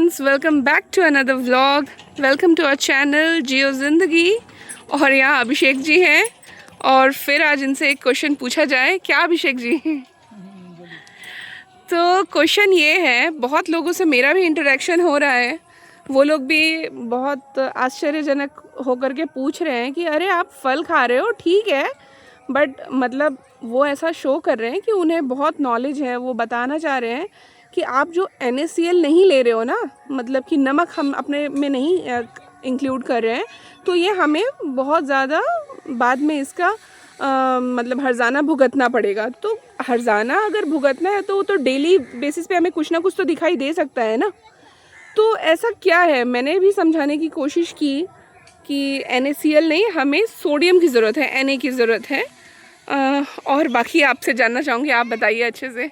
Friends, welcome back to another vlog. Welcome to our channel जियो ज़िंदगी। और यहाँ अभिषेक जी हैं और फिर आज इनसे एक क्वेश्चन पूछा जाए। क्या अभिषेक जी? तो क्वेश्चन ये है, बहुत लोगों से मेरा भी इंटरेक्शन हो रहा है, वो लोग भी बहुत आश्चर्यजनक होकर के पूछ रहे हैं कि अरे आप फल खा रहे हो, ठीक है, बट मतलब वो ऐसा शो कर रहे हैं कि उन्हें बहुत नॉलेज है। वो बताना चाह रहे हैं कि आप जो NaCl नहीं ले रहे हो ना, मतलब कि नमक हम अपने में नहीं इंक्लूड कर रहे हैं, तो ये हमें बहुत ज़्यादा बाद में इसका मतलब हर्जाना भुगतना पड़ेगा। तो हर्जाना अगर भुगतना है तो वो तो डेली बेसिस पे हमें कुछ ना कुछ तो दिखाई दे सकता है ना। तो ऐसा क्या है? मैंने भी समझाने की कोशिश की कि NaCl नहीं, हमें सोडियम की ज़रूरत है, Na की ज़रूरत है। और बाकी आपसे जानना चाहूँगी, आप बताइए अच्छे से।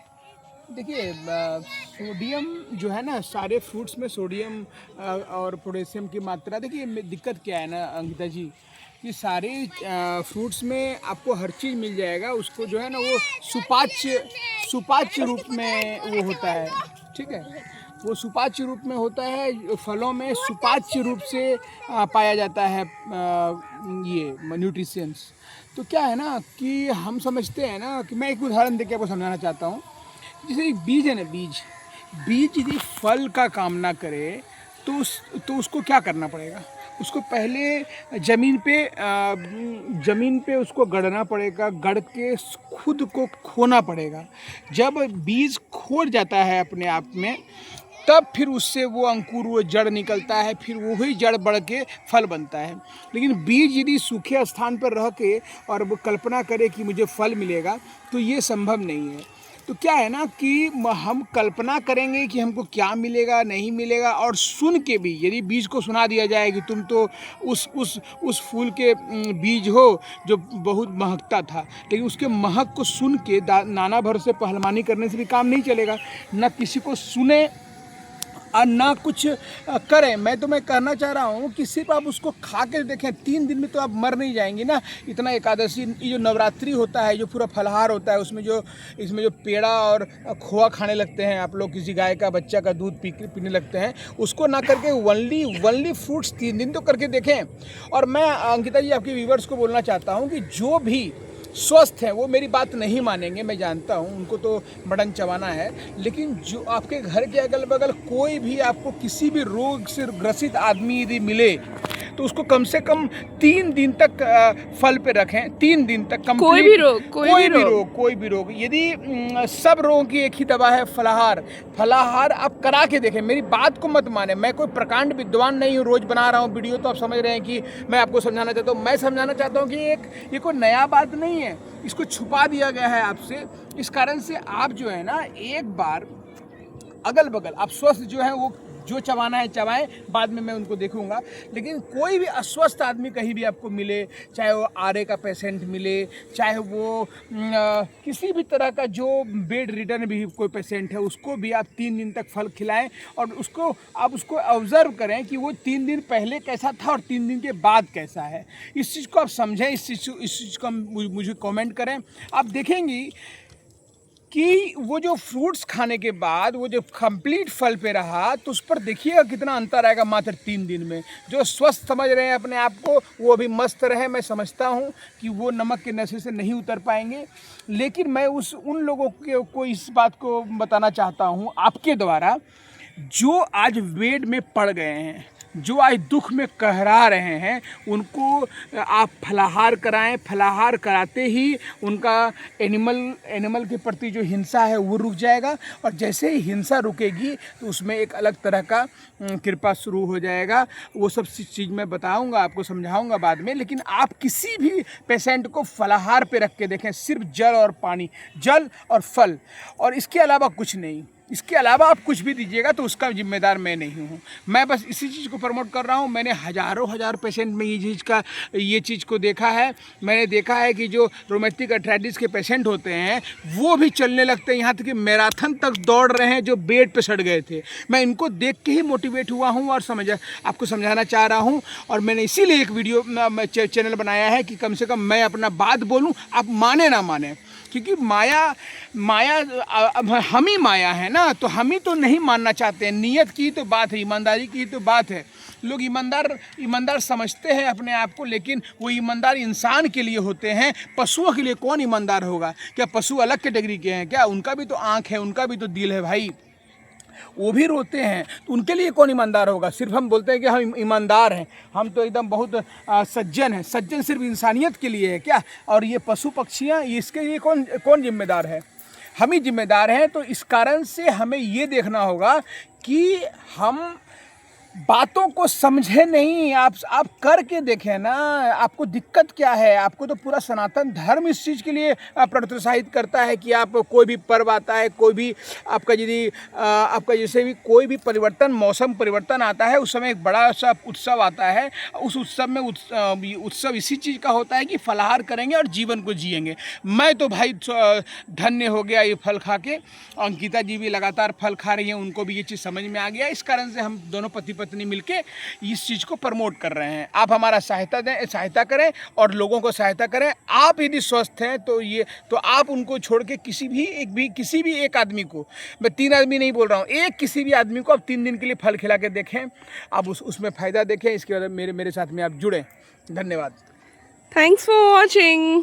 देखिए, सोडियम जो है ना, सारे फ्रूट्स में सोडियम और पोटेशियम की मात्रा, देखिए दिक्कत क्या है ना अंकिता जी, कि सारे फ्रूट्स में आपको हर चीज़ मिल जाएगा। उसको जो है ना वो सुपाच्य रूप में वो होता है, ठीक है, वो सुपाच्य रूप में होता है। फलों में सुपाच्य रूप से पाया जाता है ये न्यूट्रिशंस। तो क्या है ना कि हम समझते हैं ना, कि मैं एक उदाहरण देकर आपको समझाना चाहता हूँ। जैसे एक बीज है ना, बीज यदि फल का काम ना करे तो उसको क्या करना पड़ेगा? उसको पहले ज़मीन पे उसको गड़ना पड़ेगा, गड़ के खुद को खोना पड़ेगा। जब बीज खोद जाता है अपने आप में, तब फिर उससे वो अंकुर, वो जड़ निकलता है, फिर वही जड़ बढ़ के फल बनता है। लेकिन बीज यदि सूखे स्थान पर रह के और वो कल्पना करे कि मुझे फल मिलेगा, तो ये संभव नहीं है। तो क्या है ना कि हम कल्पना करेंगे कि हमको क्या मिलेगा, नहीं मिलेगा, और सुन के भी यदि बीज को सुना दिया जाए कि तुम तो उस फूल के बीज हो जो बहुत महकता था, लेकिन उसके महक को सुन के नाना भर से पहलवानी करने से भी काम नहीं चलेगा। न किसी को सुने और ना कुछ करें। मैं कहना चाह रहा हूँ कि सिर्फ आप उसको खा के देखें, 3 दिन में तो आप मर नहीं जाएंगे ना। इतना एकादशी, ये जो नवरात्रि होता है, जो पूरा फलहार होता है, इसमें जो पेड़ा और खोआ खाने लगते हैं आप लोग, किसी गाय का बच्चा का दूध पीने लगते हैं, उसको ना करके वनली फ्रूट्स 3 दिन तो करके देखें। और मैं अंकिता जी आपके व्यूवर्स को बोलना चाहता हूँ कि जो भी स्वस्थ हैं वो मेरी बात नहीं मानेंगे, मैं जानता हूँ, उनको तो मटन चबाना है। लेकिन जो आपके घर के अगल बगल कोई भी आपको किसी भी रोग से ग्रसित आदमी यदि मिले, तो उसको कम से कम 3 दिन तक फल पे रखें। 3 दिन तक कंप्लीट। कोई भी रोग यदि सब रोगों की एक ही दवा है, फलाहार आप करा के देखें। मेरी बात को मत माने, मैं कोई प्रकांड विद्वान नहीं हूँ, रोज बना रहा हूँ वीडियो, तो आप समझ रहे हैं कि मैं आपको समझाना चाहता हूँ। मैं समझाना चाहता हूँ कि ये कोई नया बात नहीं है, इसको छुपा दिया गया है आपसे। इस कारण से आप जो है ना, एक बार अगल बगल आप स्वस्थ जो है वो जो चबाना है चबाएं, बाद में मैं उनको देखूंगा। लेकिन कोई भी अस्वस्थ आदमी कहीं भी आपको मिले, चाहे वो आरे का पेशेंट मिले, चाहे वो किसी भी तरह का जो बेड रिडन भी कोई पेशेंट है, उसको भी आप 3 दिन तक फल खिलाएं। और आप उसको ऑब्जर्व करें कि वो 3 दिन पहले कैसा था और 3 दिन के बाद कैसा है। इस चीज़ को आप समझें, इस चीज़ को मुझे कमेंट करें। आप देखेंगी कि वो जो फ्रूट्स खाने के बाद वो जो कंप्लीट फल पे रहा, तो उस पर देखिएगा कितना अंतर आएगा मात्र 3 दिन में। जो स्वस्थ समझ रहे हैं अपने आप को, वो अभी मस्त रहे। मैं समझता हूँ कि वो नमक के नशे से नहीं उतर पाएंगे, लेकिन मैं उन लोगों को इस बात को बताना चाहता हूँ आपके द्वारा, जो आज बेड में पड़ गए हैं, जो आज दुख में कहरा रहे हैं, उनको आप फलाहार कराएं। फलाहार कराते ही उनका एनिमल के प्रति जो हिंसा है वो रुक जाएगा, और जैसे ही हिंसा रुकेगी तो उसमें एक अलग तरह का कृपा शुरू हो जाएगा। वो सब चीज़ मैं बताऊंगा, आपको समझाऊंगा बाद में। लेकिन आप किसी भी पेशेंट को फलाहार पे रख के देखें, सिर्फ जल और पानी, जल और फल, और इसके अलावा कुछ नहीं। इसके अलावा आप कुछ भी दीजिएगा तो उसका जिम्मेदार मैं नहीं हूँ। मैं बस इसी चीज़ को प्रमोट कर रहा हूँ। मैंने हज़ारों पेशेंट में ये चीज़ को देखा है। मैंने देखा है कि जो रोमेटिक अर्थराइटिस के पेशेंट होते हैं वो भी चलने लगते हैं, यहाँ तक कि मैराथन तक दौड़ रहे हैं जो बेड पे सड़ गए थे। मैं इनको देख के ही मोटिवेट हुआ हूँ और आपको समझाना चाह रहा हूँ। और मैंने इसीलिए एक वीडियो चैनल बनाया है कि कम से कम मैं अपना बात बोलूँ, आप माने ना माने। क्योंकि माया माया हम ही माया है ना, तो हम ही तो नहीं मानना चाहते हैं। नियत की तो बात है, ईमानदारी की तो बात है। लोग ईमानदार समझते हैं अपने आप को, लेकिन वो ईमानदार इंसान के लिए होते हैं। पशुओं के लिए कौन ईमानदार होगा? क्या पशु अलग कैटेगरी के हैं क्या? उनका भी तो आँख है, उनका भी तो दिल है भाई, वो भी रोते हैं, तो उनके लिए कौन ईमानदार होगा? सिर्फ हम बोलते हैं कि हम ईमानदार हैं, हम तो एकदम बहुत सज्जन हैं। सज्जन सिर्फ इंसानियत के लिए है क्या? और ये पशु पक्षियाँ, इसके लिए कौन जिम्मेदार है? हम ही जिम्मेदार हैं। तो इस कारण से हमें ये देखना होगा कि हम बातों को समझे नहीं, आप करके देखें ना, आपको दिक्कत क्या है? आपको तो पूरा सनातन धर्म इस चीज़ के लिए प्रोत्साहित करता है कि आप कोई भी पर्व आता है, कोई भी आपका यदि आपका जैसे भी कोई भी परिवर्तन, मौसम परिवर्तन आता है, उस समय एक बड़ा सा उत्सव आता है। उस उत्सव में उत्सव इसी चीज़ का होता है कि फलाहार करेंगे और जीवन को जिएंगे। मैं तो भाई धन्य हो गया ये फल खा के। अंकिता जी भी लगातार फल खा रही हैं, उनको भी ये चीज़ समझ में आ गया। इस कारण से हम दोनों पति पत्नी मिलके इस चीज़ को प्रमोट कर रहे हैं। आप हमारा सहायता करें और लोगों को सहायता करें। आप यदि स्वस्थ हैं तो आप उनको छोड़ के किसी भी एक आदमी को, मैं 3 आदमी नहीं बोल रहा हूँ, किसी भी आदमी को आप 3 दिन के लिए फल खिला के देखें, आप उसमें फ़ायदा देखें। इसके बाद मेरे साथ में आप जुड़ें। धन्यवाद। Thanks for watching.